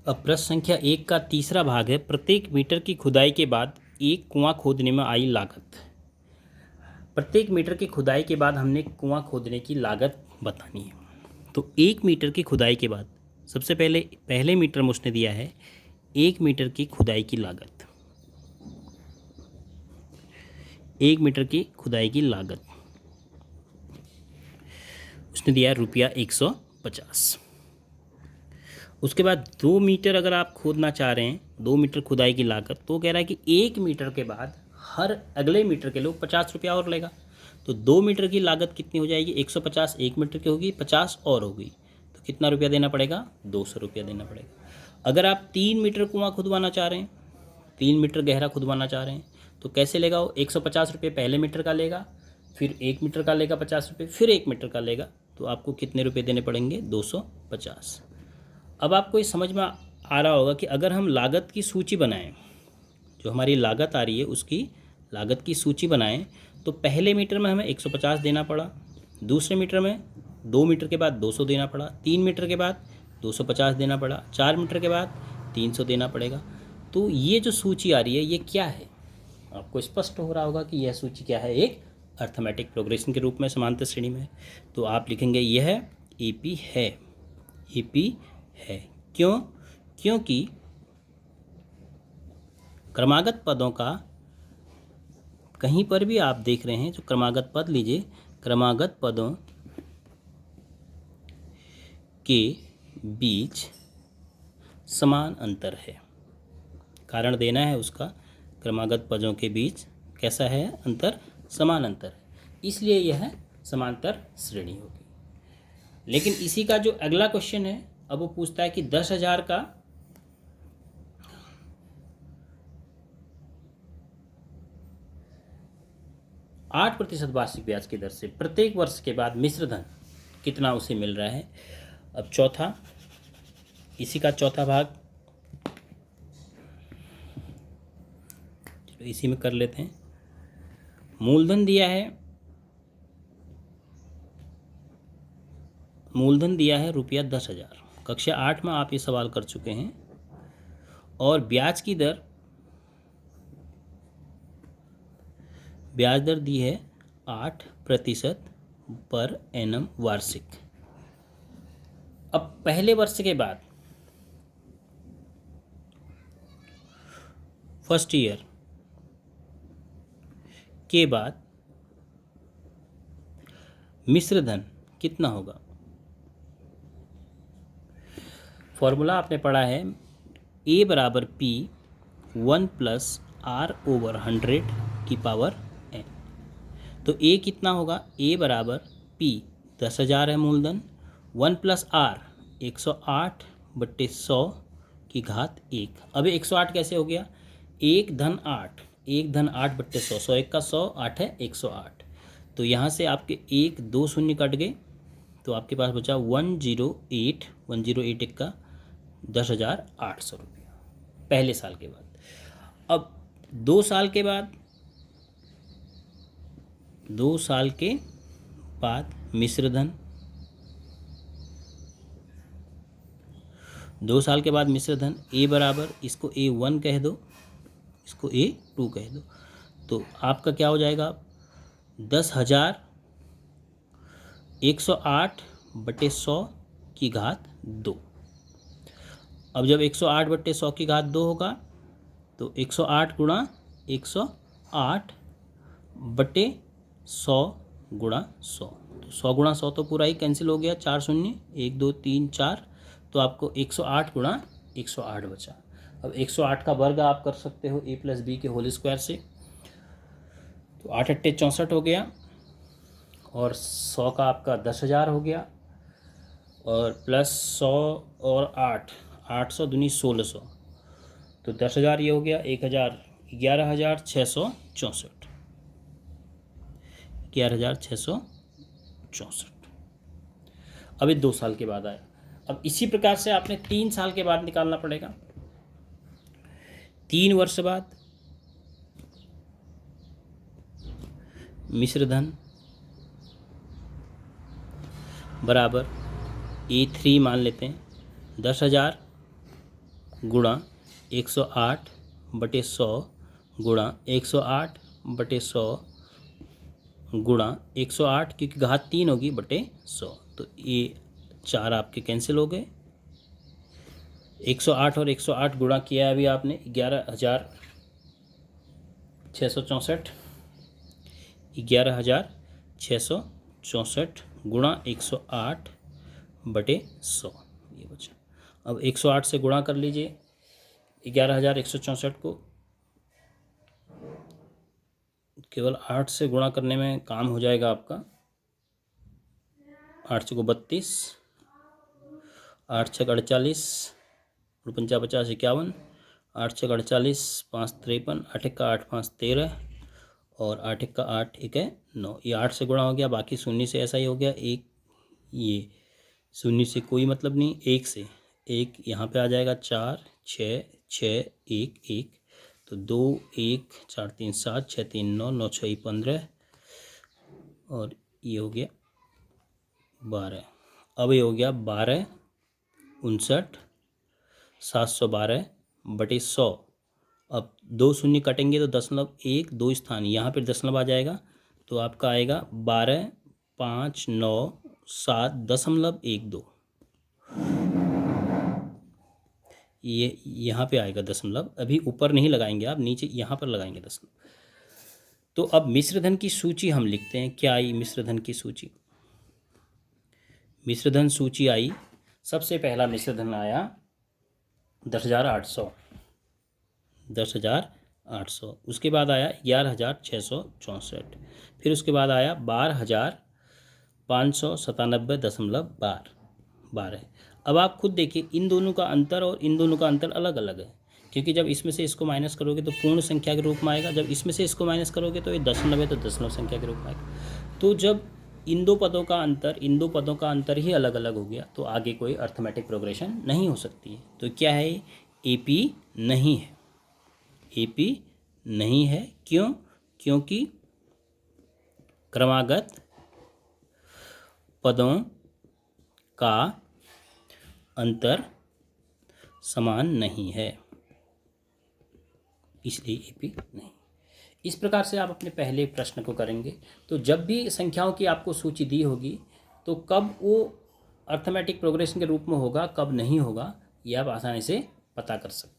अब प्रश्न संख्या 1 का तीसरा भाग है, प्रत्येक मीटर की खुदाई के बाद एक कुआं खोदने में आई लागत। प्रत्येक मीटर की खुदाई के बाद हमने कुआं खोदने की लागत बतानी है। तो 1 मीटर की खुदाई के बाद सबसे पहले मीटर में उसने दिया है 1 मीटर की खुदाई की लागत। 1 मीटर की खुदाई की लागत उसने दिया है ₹150। उसके बाद 2 मीटर अगर आप खोदना चाह रहे हैं, 2 मीटर खुदाई की लागत, तो कह रहा है कि 1 मीटर के बाद हर अगले मीटर के लिए ₹50 और लेगा। तो 2 मीटर की लागत कितनी हो जाएगी? 150 1 मीटर की होगी, 50 और होगी, तो कितना रुपया देना पड़ेगा? ₹200 देना पड़ेगा। अगर आप 3 मीटर कुआं खुदवाना चाह रहे हैं, 3 मीटर गहरा खुदवाना चाह रहे हैं, तो कैसे लेगा वो? ₹150 पहले मीटर का लेगा, फिर 1 मीटर का लेगा ₹50, फिर 1 मीटर का लेगा, तो आपको कितने रुपये देने पड़ेंगे? 250। अब आपको ये समझ में आ रहा होगा कि अगर हम लागत की सूची बनाएं, जो हमारी लागत आ रही है उसकी लागत की सूची बनाएं, तो पहले मीटर में हमें 150 देना पड़ा, दूसरे मीटर में 2 मीटर के बाद 200 देना पड़ा, 3 मीटर के बाद 250 देना पड़ा, 4 मीटर के बाद 300 देना पड़ेगा। तो ये जो सूची आ रही है ये क्या है? आपको स्पष्ट हो रहा होगा कि यह सूची क्या है, एक अर्थमेटिक प्रोग्रेशन के रूप में समांतर श्रेणी में। तो आप लिखेंगे यह एपी है, एपी है। क्यों? क्योंकि क्रमागत पदों का कहीं पर भी आप देख रहे हैं, जो क्रमागत पद लीजिए, क्रमागत पदों के बीच समान अंतर है। कारण देना है उसका, क्रमागत पदों के बीच कैसा है अंतर? समान अंतर है, इसलिए यह समांतर श्रेणी होगी। लेकिन इसी का जो अगला क्वेश्चन है, अब वो पूछता है कि 10,000 का 8% वार्षिक ब्याज की दर से प्रत्येक वर्ष के बाद मिश्र धन कितना उसे मिल रहा है। अब चौथा, इसी का चौथा भाग चलो इसी में कर लेते हैं। मूलधन दिया है, मूलधन दिया है ₹10,000। कक्षा 8 में आप ये सवाल कर चुके हैं। और ब्याज की दर, ब्याज दर दी है 8% पर एनम वार्षिक। अब पहले वर्ष के बाद, फर्स्ट ईयर के बाद मिश्र धन कितना होगा? फॉर्मूला आपने पढ़ा है, A बराबर P 1 + R/100 की पावर n। तो A कितना होगा? A बराबर P 10,000 है मूलधन, 1 + R 108/100 की घात 1। अब 108 कैसे हो गया? 1 धन 8, 1 धन 8/100, 101 का 100, 8 है 108। तो यहाँ से आपके 1 2 शून्य कट गए, तो आपके पास बचा 108, 108 एक का 10,800 रुपया पहले साल के बाद। अब 2 साल के बाद, 2 साल के बाद मिश्र धन, 2 साल के बाद मिश्र धन A बराबर, इसको A1 कह दो, इसको A2 कह दो, तो आपका क्या हो जाएगा? 10,000 108/100 की घात 2। अब जब 108/100 की घात 2 होगा, तो 108 गुणा 108/100 गुणा 100, तो 100 गुणा 100 तो पूरा ही कैंसिल हो गया, 4 शून्य, 1 2 3 4, तो आपको 108 गुणा 108 बचा। अब 108 का वर्ग आप कर सकते हो A + B के होल स्क्वायर से, तो 8 8 64 हो गया, और 100 का आपका 10,000 हो गया, और प्लस 100 और 8, 800 दूनी 1600, तो 10,000 ये हो गया, 1,000 11,664, 11,664। अब ये 2 साल के बाद आया। अब इसी प्रकार से आपने 3 साल के बाद निकालना पड़ेगा। 3 वर्ष बाद मिश्र धन बराबर A3 मान लेते हैं, 10,000 गुणा 108/100 गुणा 108/100 गुणा 108 क्योंकि घात 3 होगी बटे 100। तो ये 4 आपके कैंसिल हो गए। 108 और 108 गुणा किया है अभी आपने 11,664 11,664 गुणा 108/100 ये बचा। अब 108 से गुणा कर लीजिए 11,164 को। केवल 8 से गुणा करने में काम हो जाएगा आपका। 8 को 32, 8 छक 48 और 5 50 51, 8 छक 48, 5 53, 8 का 8 5 13 और 8 का 8 1 है 9। ये 8 से गुणा हो गया, बाकी शून्य से ऐसा ही हो गया। एक ये शून्य से कोई मतलब नहीं, एक से एक यहाँ पे आ जाएगा 4 6 6 1 1 तो 2 1 4 3 7 6 3 9 9 6 15 और ये हो गया 12। अब ये हो गया 12 59 712/100। अब 2 शून्य कटेंगे तो 0.1 2 स्थान यहाँ पर दशमलव आ जाएगा तो आपका आएगा 12 5 9 7.12। ये यहाँ पे आएगा दशमलव, अभी ऊपर नहीं लगाएंगे आप, नीचे यहाँ पर लगाएंगे दशमलव। तो अब मिश्रधन की सूची हम लिखते हैं। क्या आई मिश्रधन की सूची? मिश्रधन सूची आई, सबसे पहला मिश्रधन आया 10,800 10,800। उसके बाद आया 11,664। फिर उसके बाद आया 12,597.12। अब आप खुद देखिए इन दोनों का अंतर और इन दोनों का अंतर अलग अलग है, क्योंकि जब इसमें से इसको माइनस करोगे तो पूर्ण संख्या के रूप में आएगा, जब इसमें से इसको माइनस करोगे तो ये दशमलव है तो दशमलव संख्या के रूप में आएगा। तो जब इन दो पदों का अंतर ही अलग अलग हो गया तो आगे कोई अर्थमेटिक प्रोग्रेशन नहीं हो सकती है। तो क्या है, एपी नहीं है। एपी नहीं है क्यों? क्योंकि क्रमागत पदों का अंतर समान नहीं है, इसलिए एपी नहीं। इस प्रकार से आप अपने पहले प्रश्न को करेंगे। तो जब भी संख्याओं की आपको सूची दी होगी तो कब वो अर्थमेटिक प्रोग्रेशन के रूप में होगा, कब नहीं होगा, ये आप आसानी से पता कर सकते हैं।